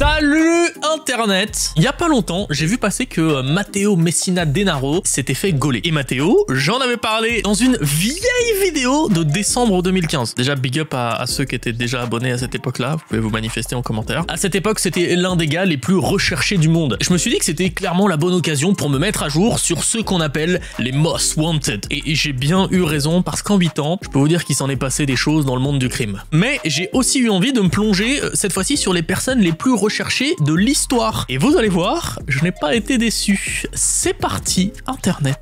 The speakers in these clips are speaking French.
Salut Internet! Il y a pas longtemps, j'ai vu passer que Matteo Messina Denaro s'était fait gauler. Et Matteo, j'en avais parlé dans une vieille vidéo de décembre 2015. Déjà, big up à ceux qui étaient déjà abonnés à cette époque-là, vous pouvez vous manifester en commentaire. À cette époque, c'était l'un des gars les plus recherchés du monde. Je me suis dit que c'était clairement la bonne occasion pour me mettre à jour sur ceux qu'on appelle les Most Wanted. Et j'ai bien eu raison, parce qu'en 8 ans, je peux vous dire qu'il s'en est passé des choses dans le monde du crime. Mais j'ai aussi eu envie de me plonger, cette fois-ci, sur les personnes les plus recherchées de l'histoire. Et vous allez voir, je n'ai pas été déçu. C'est parti, Internet.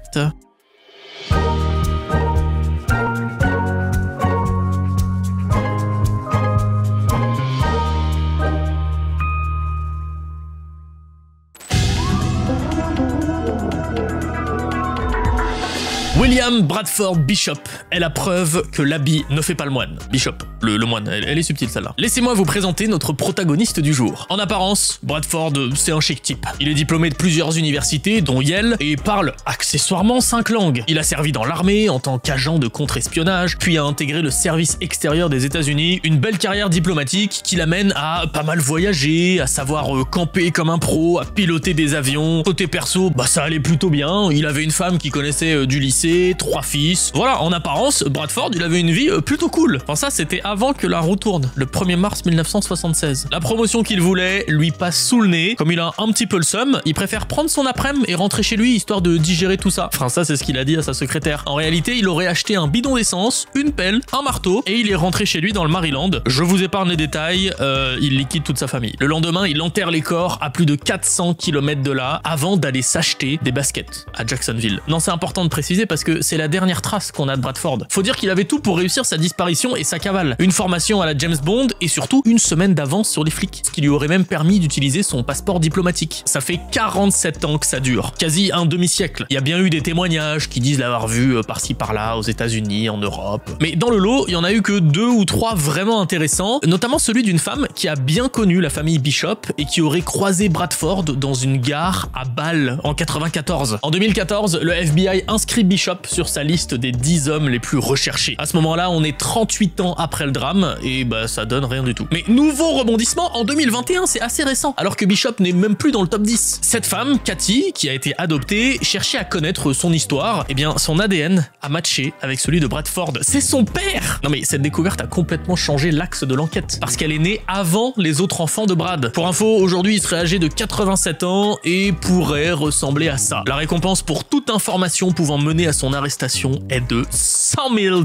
William Bradford Bishop est la preuve que l'habit ne fait pas le moine. Bishop, le moine, elle est subtile celle-là. Laissez-moi vous présenter notre protagoniste du jour. En apparence, Bradford, c'est un chic type. Il est diplômé de plusieurs universités, dont Yale, et parle accessoirement 5 langues. Il a servi dans l'armée en tant qu'agent de contre-espionnage, puis a intégré le service extérieur des États-Unis, une belle carrière diplomatique qui l'amène à pas mal voyager, à savoir camper comme un pro, à piloter des avions. Côté perso, bah ça allait plutôt bien. Il avait une femme qui connaissait du lycée, 3 fils. Voilà, en apparence, Bradford, il avait une vie plutôt cool. Enfin ça, c'était avant que la roue tourne, le 1er mars 1976. La promotion qu'il voulait lui passe sous le nez. Comme il a un petit peu le seum, il préfère prendre son après-midi et rentrer chez lui, histoire de digérer tout ça. Enfin ça, c'est ce qu'il a dit à sa secrétaire. En réalité, il aurait acheté un bidon d'essence, une pelle, un marteau, et il est rentré chez lui dans le Maryland. Je vous épargne les détails, il liquide toute sa famille. Le lendemain, il enterre les corps à plus de 400 km de là, avant d'aller s'acheter des baskets à Jacksonville. Non, c'est important de préciser parce que c'est la dernière trace qu'on a de Bradford. Faut dire qu'il avait tout pour réussir sa disparition et sa cavale. Une formation à la James Bond et surtout une semaine d'avance sur les flics, ce qui lui aurait même permis d'utiliser son passeport diplomatique. Ça fait 47 ans que ça dure, quasi un demi-siècle. Il y a bien eu des témoignages qui disent l'avoir vu par-ci par-là, aux États-Unis, en Europe. Mais dans le lot, il y en a eu que 2 ou 3 vraiment intéressants, notamment celui d'une femme qui a bien connu la famille Bishop et qui aurait croisé Bradford dans une gare à Bâle en 94. En 2014, le FBI inscrit Bishop sur sa liste des 10 hommes les plus recherchés. À ce moment-là, on est 38 ans après le drame, et bah ça donne rien du tout. Mais nouveau rebondissement, en 2021, c'est assez récent, alors que Bishop n'est même plus dans le top 10. Cette femme, Cathy, qui a été adoptée, cherchait à connaître son histoire, et bien son ADN a matché avec celui de Bradford. C'est son père! Non mais cette découverte a complètement changé l'axe de l'enquête, parce qu'elle est née avant les autres enfants de Brad. Pour info, aujourd'hui, il serait âgé de 87 ans et pourrait ressembler à ça. La récompense pour toute information pouvant mener à son arrestation est de $100 000.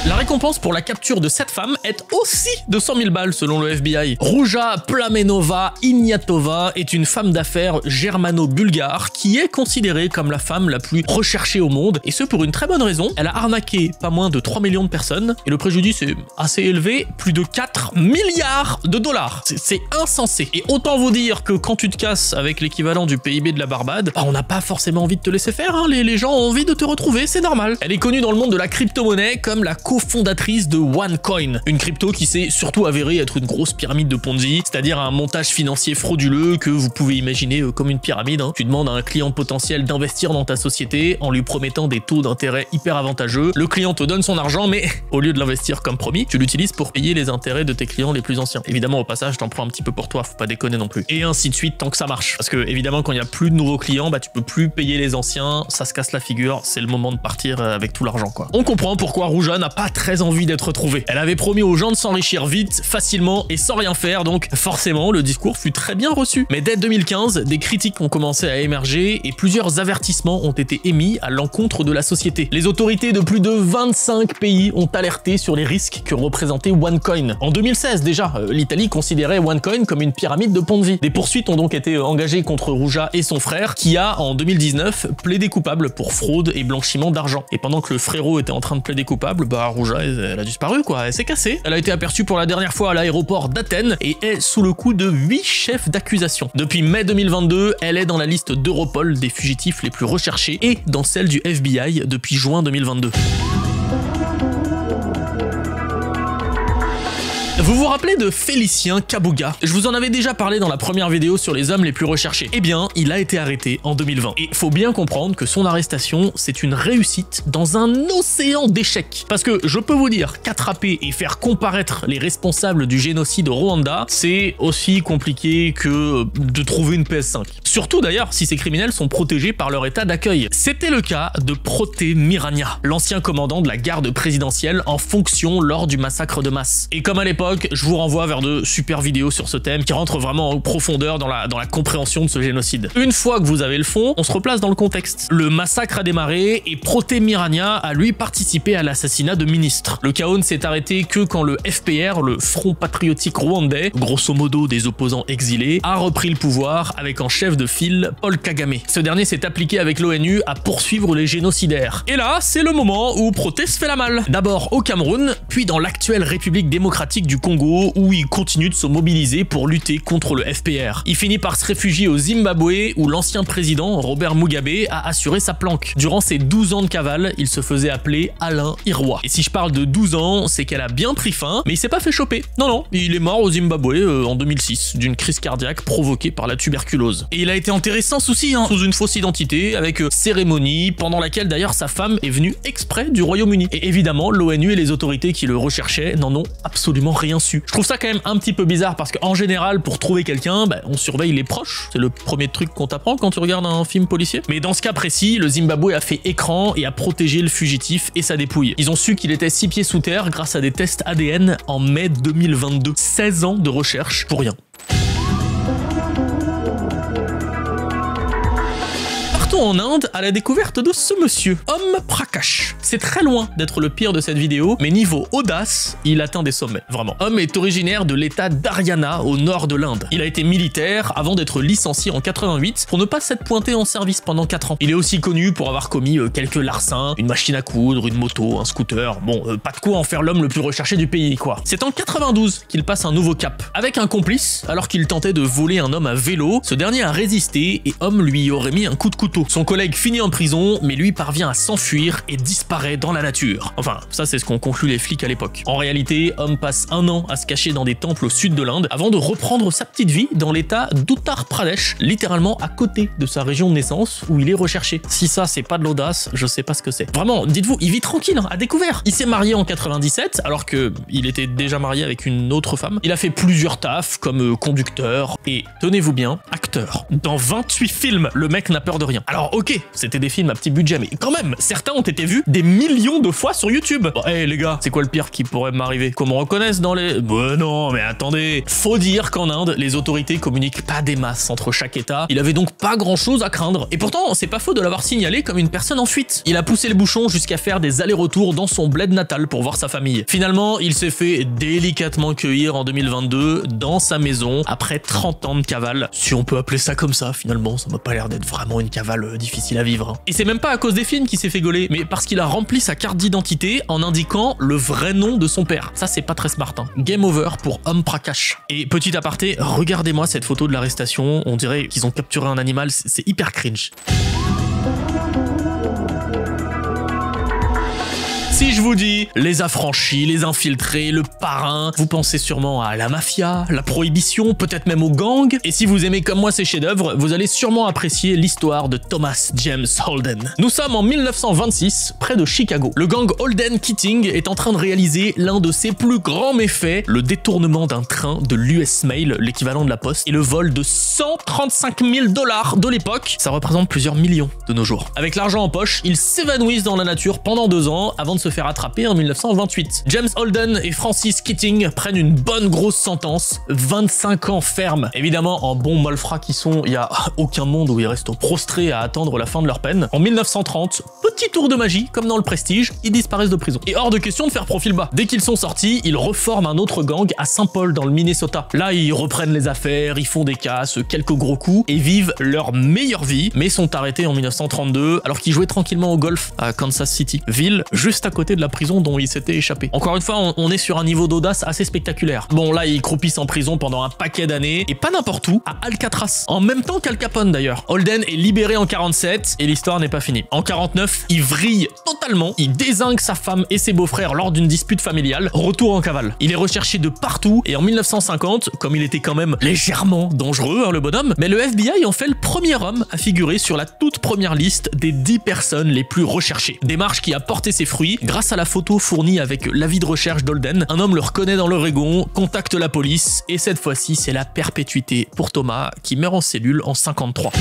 La récompense pour la capture de cette femme est aussi de 100 000 balles selon le FBI. Ruja Plamenova Ignatova est une femme d'affaires germano-bulgare qui est considérée comme la femme la plus recherchée au monde, et ce pour une très bonne raison. Elle a arnaqué pas moins de 3 millions de personnes, et le préjudice est assez élevé, plus de 4 milliards de dollars. C'est insensé. Et autant vous dire que quand tu te casses avec l'équivalent du PIB de la Barbade, bah on n'a pas forcément envie de te laisser faire, hein. Les gens ont envie de te retrouver, c'est normal. Elle est connue dans le monde de la crypto-monnaie comme la cofondatrice de OneCoin, une crypto qui s'est surtout avérée être une grosse pyramide de Ponzi, c'est-à-dire un montage financier frauduleux que vous pouvez imaginer comme une pyramide. Hein. Tu demandes à un client potentiel d'investir dans ta société en lui promettant des taux d'intérêt hyper avantageux. Le client te donne son argent, mais au lieu de l'investir comme promis, tu l'utilises pour payer les intérêts de tes clients les plus anciens. Évidemment, au passage, t'en prends un petit peu pour toi, faut pas déconner non plus. Et ainsi de suite tant que ça marche. Parce que évidemment, quand il y a plus de nouveaux clients, bah tu peux plus payer les anciens, ça se casse la figure, c'est le moment de partir avec tout l'argent quoi. On comprend pourquoi Ruja n'a pas très envie d'être retrouvée. Elle avait promis aux gens de s'enrichir vite, facilement et sans rien faire, donc forcément le discours fut très bien reçu. Mais dès 2015, des critiques ont commencé à émerger et plusieurs avertissements ont été émis à l'encontre de la société. Les autorités de plus de 25 pays ont alerté sur les risques que représentait OneCoin. En 2016 déjà, l'Italie considérait OneCoin comme une pyramide de Ponzi. Des poursuites ont donc été engagées contre Ruja et son frère, qui a en 2019 plaidé coupable pour fraude et blanchiment d'argent. Et pendant que le frérot était en train de plaider coupable, bah Ruja elle a disparu quoi, elle s'est cassée. Elle a été aperçue pour la dernière fois à l'aéroport d'Athènes et est sous le coup de 8 chefs d'accusation. Depuis mai 2022, elle est dans la liste d'Europol des fugitifs les plus recherchés et dans celle du FBI depuis juin 2022. Vous vous rappelez de Félicien Kabuga? Je vous en avais déjà parlé dans la première vidéo sur les hommes les plus recherchés. Eh bien, il a été arrêté en 2020. Et faut bien comprendre que son arrestation, c'est une réussite dans un océan d'échecs. Parce que je peux vous dire qu'attraper et faire comparaître les responsables du génocide au Rwanda, c'est aussi compliqué que de trouver une PS5. Surtout d'ailleurs si ces criminels sont protégés par leur état d'accueil. C'était le cas de Proté Mirania, l'ancien commandant de la garde présidentielle en fonction lors du massacre de masse. Et comme à l'époque, je vous renvoie vers de super vidéos sur ce thème qui rentrent vraiment en profondeur dans la compréhension de ce génocide. Une fois que vous avez le fond, on se replace dans le contexte. Le massacre a démarré et Proté Mirania a lui participé à l'assassinat de ministres. Le chaos ne s'est arrêté que quand le FPR, le Front Patriotique Rwandais, grosso modo des opposants exilés, a repris le pouvoir avec en chef de file Paul Kagame. Ce dernier s'est appliqué avec l'ONU à poursuivre les génocidaires. Et là, c'est le moment où Proté se fait la malle. D'abord au Cameroun, puis dans l'actuelle République démocratique du Congo, où il continue de se mobiliser pour lutter contre le FPR. Il finit par se réfugier au Zimbabwe, où l'ancien président, Robert Mugabe, a assuré sa planque. Durant ses 12 ans de cavale, il se faisait appeler Alain Irois. Et si je parle de 12 ans, c'est qu'elle a bien pris fin, mais il s'est pas fait choper. Non, il est mort au Zimbabwe en 2006, d'une crise cardiaque provoquée par la tuberculose. Et il a été enterré sans souci, sous une fausse identité, avec cérémonie, pendant laquelle d'ailleurs sa femme est venue exprès du Royaume-Uni. Et évidemment, l'ONU et les autorités qui le recherchaient n'en ont absolument rien su. Je trouve ça quand même un petit peu bizarre, parce qu'en général, pour trouver quelqu'un, on surveille les proches. C'est le premier truc qu'on t'apprend quand tu regardes un film policier. Mais dans ce cas précis, le Zimbabwe a fait écran et a protégé le fugitif et sa dépouille. Ils ont su qu'il était 6 pieds sous terre grâce à des tests ADN en mai 2022. 16 ans de recherche pour rien. En Inde à la découverte de ce monsieur, Om Prakash. C'est très loin d'être le pire de cette vidéo, mais niveau audace, il atteint des sommets, vraiment. Om est originaire de l'état d'Haryana, au nord de l'Inde. Il a été militaire avant d'être licencié en 88 pour ne pas s'être pointé en service pendant 4 ans. Il est aussi connu pour avoir commis quelques larcins, une machine à coudre, une moto, un scooter. Bon, pas de quoi en faire l'homme le plus recherché du pays, quoi. C'est en 92 qu'il passe un nouveau cap. Avec un complice, alors qu'il tentait de voler un homme à vélo, ce dernier a résisté et Om lui aurait mis un coup de couteau. Son collègue finit en prison, mais lui parvient à s'enfuir et disparaît dans la nature. Enfin, ça c'est ce qu'ont conclu les flics à l'époque. En réalité, Om passe 1 an à se cacher dans des temples au sud de l'Inde avant de reprendre sa petite vie dans l'état d'Uttar Pradesh, littéralement à côté de sa région de naissance où il est recherché. Si ça c'est pas de l'audace, je sais pas ce que c'est. Vraiment, dites-vous, il vit tranquille, à découvert. Il s'est marié en 97 alors que il était déjà marié avec une autre femme. Il a fait plusieurs tafs comme conducteur et, tenez-vous bien, acteur. Dans 28 films, le mec n'a peur de rien. Alors ok, c'était des films à petit budget, mais quand même, certains ont été vus des millions de fois sur YouTube. Bon, hey, les gars, c'est quoi le pire qui pourrait m'arriver? Qu'on me reconnaisse dans les... non, mais attendez. Faut dire qu'en Inde, les autorités communiquent pas des masses entre chaque état. Il avait donc pas grand chose à craindre. Et pourtant, c'est pas faux de l'avoir signalé comme une personne en fuite. Il a poussé le bouchon jusqu'à faire des allers-retours dans son bled natal pour voir sa famille. Finalement, il s'est fait délicatement cueillir en 2022 dans sa maison après 30 ans de cavale. Si on peut appeler ça comme ça, finalement, ça m'a pas l'air d'être vraiment une cavale difficile à vivre. Et c'est même pas à cause des films qu'il s'est fait gauler, mais parce qu'il a rempli sa carte d'identité en indiquant le vrai nom de son père. Ça, c'est pas très smart. Game over pour Om Prakash. Et petit aparté, regardez-moi cette photo de l'arrestation. On dirait qu'ils ont capturé un animal, c'est hyper cringe. Si je vous dis les affranchis, les infiltrés, le parrain, vous pensez sûrement à la mafia, la prohibition, peut-être même aux gangs. Et si vous aimez comme moi ces chefs-d'œuvre, vous allez sûrement apprécier l'histoire de Thomas James Holden. Nous sommes en 1926, près de Chicago. Le gang Holden Keating est en train de réaliser l'un de ses plus grands méfaits, le détournement d'un train de l'US Mail, l'équivalent de la Poste, et le vol de 135 000 $ de l'époque. Ça représente plusieurs millions de nos jours. Avec l'argent en poche, ils s'évanouissent dans la nature pendant 2 ans avant de se faire attraper en 1928. James Holden et Francis Keating prennent une bonne grosse sentence, 25 ans ferme. Évidemment, en bons malfrats qui sont, il y a aucun monde où ils restent prostrés à attendre la fin de leur peine. En 1930, petit tour de magie, comme dans le Prestige, ils disparaissent de prison. Et hors de question de faire profil bas. Dès qu'ils sont sortis, ils reforment un autre gang à Saint-Paul dans le Minnesota. Là, ils reprennent les affaires, ils font des casses, quelques gros coups et vivent leur meilleure vie, mais sont arrêtés en 1932 alors qu'ils jouaient tranquillement au golf à Kansas City, ville juste à côté côté de la prison dont il s'était échappé. Encore une fois, on est sur un niveau d'audace assez spectaculaire. Bon, là, il croupisse en prison pendant un paquet d'années, et pas n'importe où, à Alcatraz. En même temps qu'Al Capone d'ailleurs. Holden est libéré en 47, et l'histoire n'est pas finie. En 49, il vrille totalement, il dézingue sa femme et ses beaux-frères lors d'une dispute familiale, retour en cavale. Il est recherché de partout, et en 1950, comme il était quand même légèrement dangereux, hein, le bonhomme, mais le FBI en fait le premier homme à figurer sur la toute première liste des 10 personnes les plus recherchées. Démarche qui a porté ses fruits grâce à la photo fournie avec l'avis de recherche d'Holden. Un homme le reconnaît dans l'Oregon, contacte la police, et cette fois-ci, c'est la perpétuité pour Thomas, qui meurt en cellule en 53.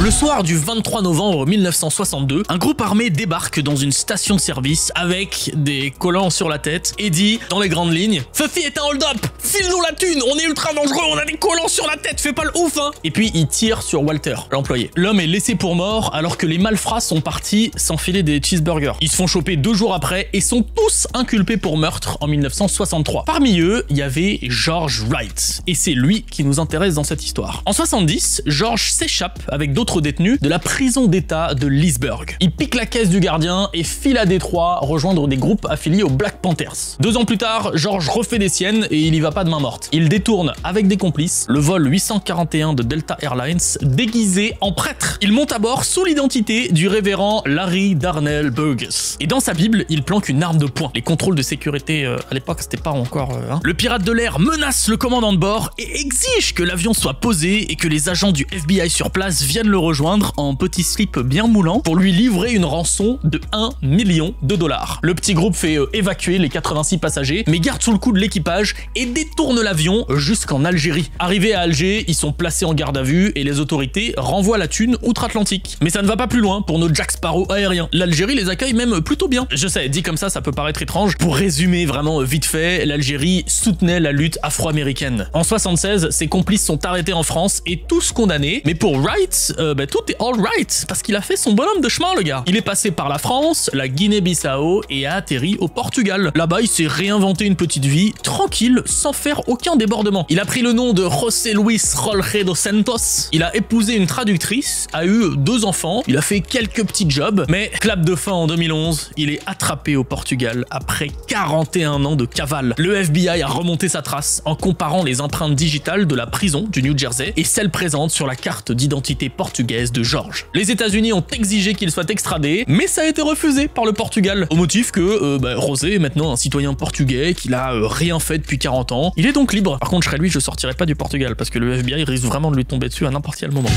Le soir du 23 novembre 1962, un groupe armé débarque dans une station-service avec des collants sur la tête et dit, dans les grandes lignes, « Fuffy est un hold-up! File-nous la thune! On est ultra dangereux! On a des collants sur la tête! Fais pas le ouf, hein !» Et puis, il tire sur Walter, l'employé. L'homme est laissé pour mort alors que les malfrats sont partis s'enfiler des cheeseburgers. Ils se font choper 2 jours après et sont tous inculpés pour meurtre en 1963. Parmi eux, il y avait George Wright. Et c'est lui qui nous intéresse dans cette histoire. En 70, George s'échappe avec d'autres détenus de la prison d'état de Leesburg. Il pique la caisse du gardien et file à Détroit rejoindre des groupes affiliés aux Black Panthers. 2 ans plus tard, George refait des siennes et il y va pas de main morte. Il détourne avec des complices le vol 841 de Delta Airlines déguisé en prêtre. Il monte à bord sous l'identité du révérend Larry Darnell Burgess. Et dans sa Bible, il planque une arme de poing. Les contrôles de sécurité à l'époque, c'était pas encore... Le pirate de l'air menace le commandant de bord et exige que l'avion soit posé et que les agents du FBI sur place viennent le rejoindre en petit slip bien moulant pour lui livrer une rançon de 1 million de dollars. Le petit groupe fait évacuer les 86 passagers, mais garde sous le coude l'équipage et détourne l'avion jusqu'en Algérie. Arrivés à Alger, ils sont placés en garde à vue et les autorités renvoient la thune outre-Atlantique. Mais ça ne va pas plus loin pour nos Jack Sparrow aériens. L'Algérie les accueille même plutôt bien. Je sais, dit comme ça peut paraître étrange. Pour résumer vraiment vite fait, l'Algérie soutenait la lutte afro-américaine. En 76, ses complices sont arrêtés en France et tous condamnés, mais pour Wright, tout est all right, parce qu'il a fait son bonhomme de chemin, le gars. Il est passé par la France, la Guinée-Bissau et a atterri au Portugal. Là-bas, il s'est réinventé une petite vie, tranquille, sans faire aucun débordement. Il a pris le nom de José Luis Jorge dos Santos. Il a épousé une traductrice, a eu 2 enfants, il a fait quelques petits jobs, mais clap de fin en 2011, il est attrapé au Portugal après 41 ans de cavale. Le FBI a remonté sa trace en comparant les empreintes digitales de la prison du New Jersey et celles présentes sur la carte d'identité portugaise de George. Les États-Unis ont exigé qu'il soit extradé, mais ça a été refusé par le Portugal, au motif que José est maintenant un citoyen portugais, qu'il a rien fait depuis 40 ans. Il est donc libre. Par contre, je serais lui, je sortirais pas du Portugal, parce que le FBI risque vraiment de lui tomber dessus à n'importe quel moment.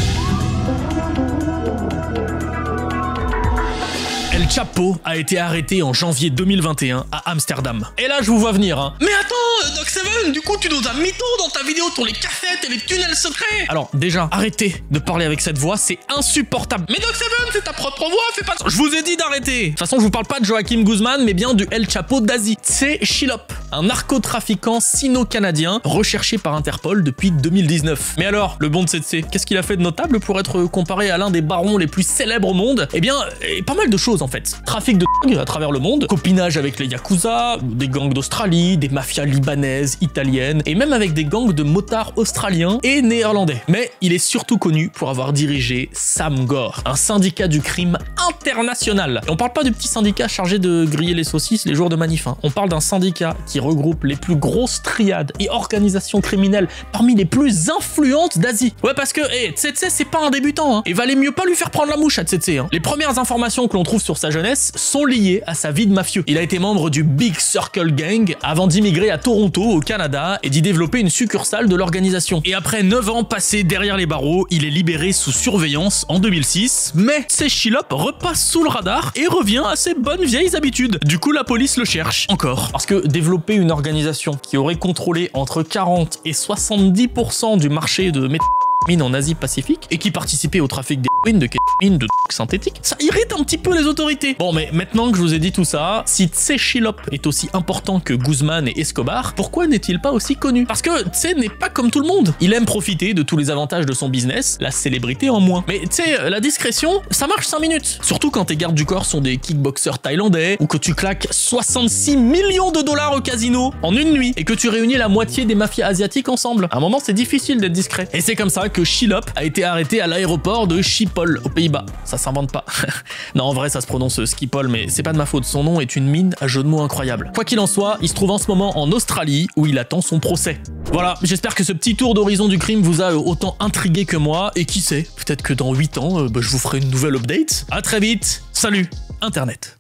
El Chapo a été arrêté en janvier 2021 à Amsterdam. Et là, je vous vois venir, hein. Mais attends, Doc Seven, du coup, tu nous as mytho dans ta vidéo sur les cafettes et les tunnels secrets. Alors, déjà, arrêtez de parler avec cette voix, c'est insupportable. Mais Doc Seven, c'est ta propre voix, fais pas ça. Je vous ai dit d'arrêter. De toute façon, je vous parle pas de Joachim Guzman, mais bien du El Chapo d'Asie. C'est Chilop, un narcotrafiquant sino-canadien recherché par Interpol depuis 2019. Mais alors, le bon de Tsetse, qu'est-ce qu'il a fait de notable pour être comparé à l'un des barons les plus célèbres au monde? Eh bien, pas mal de choses en fait. Trafic de drogue à travers le monde, copinage avec les Yakuza, des gangs d'Australie, des mafias libanaises, italiennes, et même avec des gangs de motards australiens et néerlandais. Mais il est surtout connu pour avoir dirigé Samgor, un syndicat du crime international. Et on parle pas du petit syndicat chargé de griller les saucisses les jours de manif, hein. On parle d'un syndicat qui regroupe les plus grosses triades et organisations criminelles parmi les plus influentes d'Asie. Ouais, parce que, Tsetse, c'est pas un débutant, hein. Et valait mieux pas lui faire prendre la mouche à Tsetse, hein. Les premières informations que l'on trouve sur sa jeunesse sont liées à sa vie de mafieux. Il a été membre du Big Circle Gang avant d'immigrer à Toronto, au Canada, et d'y développer une succursale de l'organisation. Et après 9 ans passés derrière les barreaux, il est libéré sous surveillance en 2006, mais Tsetse Chilop repasse sous le radar et revient à ses bonnes vieilles habitudes. Du coup, la police le cherche encore. Parce que développer une organisation qui aurait contrôlé entre 40 et 70% du marché de méthamphétamine en Asie-Pacifique et qui participait au trafic d'héroïne, de kétamine, de drogues synthétiques, ça irrite un petit peu les autorités. Bon, mais maintenant que je vous ai dit tout ça, si Tsetse Chilop est aussi important que Guzman et Escobar, pourquoi n'est-il pas aussi connu? Parce que Tsetse n'est pas comme tout le monde. Il aime profiter de tous les avantages de son business, la célébrité en moins. Mais tu sais, la discrétion, ça marche 5 minutes. Surtout quand tes gardes du corps sont des kickboxers thaïlandais ou que tu claques 66 millions de dollars au casino en une nuit et que tu réunis la moitié des mafias asiatiques ensemble. À un moment, c'est difficile d'être discret. Et c'est comme ça que Chilop a été arrêté à l'aéroport de Chipi Schiphol aux Pays-Bas. Ça s'invente pas. Non, en vrai, ça se prononce Schiphol, mais c'est pas de ma faute. Son nom est une mine à jeu de mots incroyable. Quoi qu'il en soit, il se trouve en ce moment en Australie où il attend son procès. Voilà, j'espère que ce petit tour d'horizon du crime vous a autant intrigué que moi, et qui sait, peut-être que dans 8 ans, je vous ferai une nouvelle update. À très vite, salut Internet.